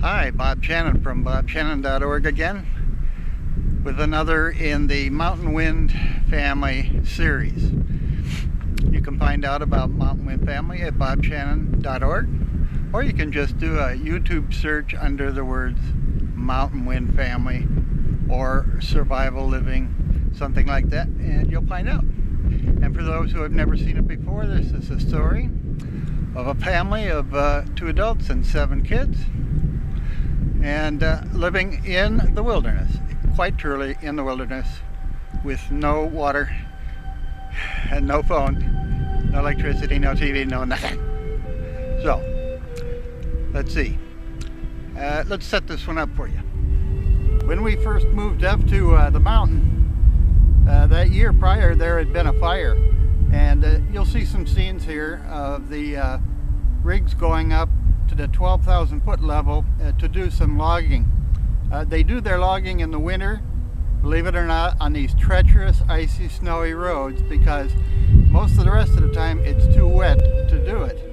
Hi, Bob Shannon from bobshannon.org again with another in the Mountain Wind Family series. You can find out about Mountain Wind Family at bobshannon.org, or you can just do a YouTube search under the words Mountain Wind Family or Survival Living, something like that, and you'll find out. And for those who have never seen it before, this is a story of a family of 2 adults and 7 kids, and living in the wilderness, quite truly in the wilderness, with no water and no phone, no electricity, no TV, no nothing. So, let's see. Let's set this one up for you. When we first moved up to the mountain, that year prior there had been a fire, and you'll see some scenes here of the rigs going up to the 12,000 foot level to do some logging. They do their logging in the winter, believe it or not, on these treacherous, icy, snowy roads, because most of the rest of the time it's too wet to do it.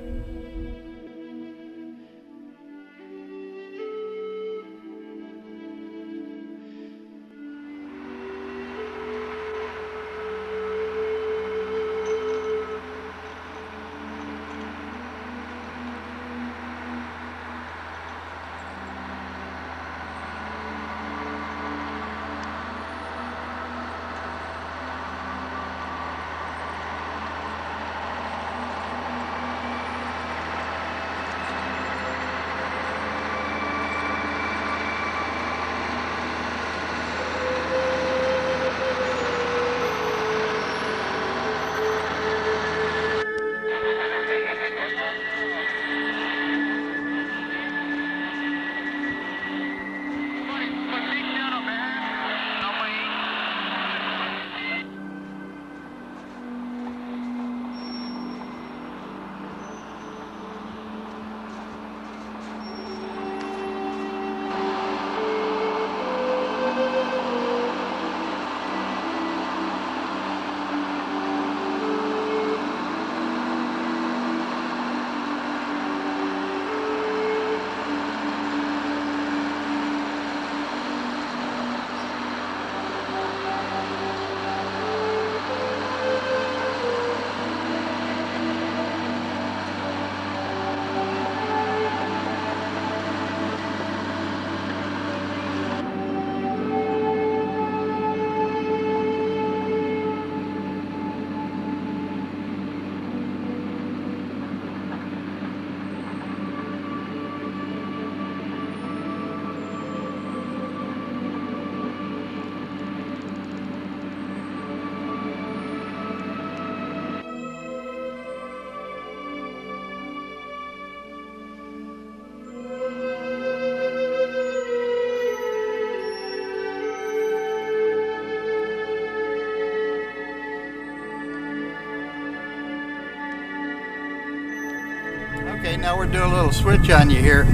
Okay, now we're doing a little switch on you here.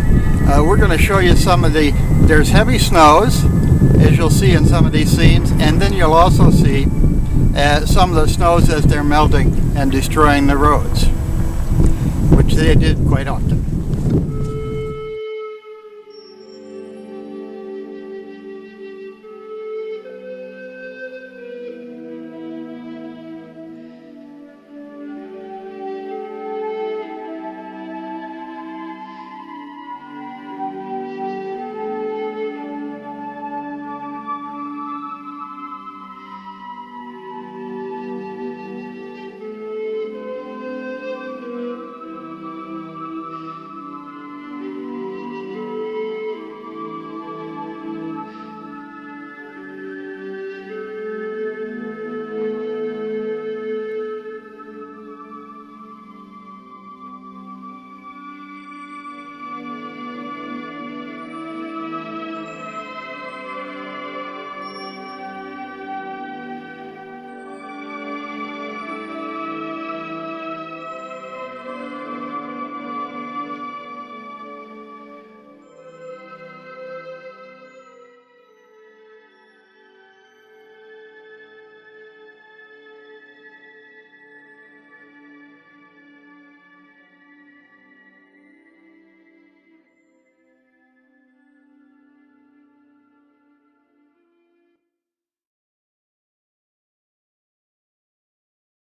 We're going to show you some of there's heavy snows, as you'll see in some of these scenes, and then you'll also see some of the snows as they're melting and destroying the roads, which they did quite often.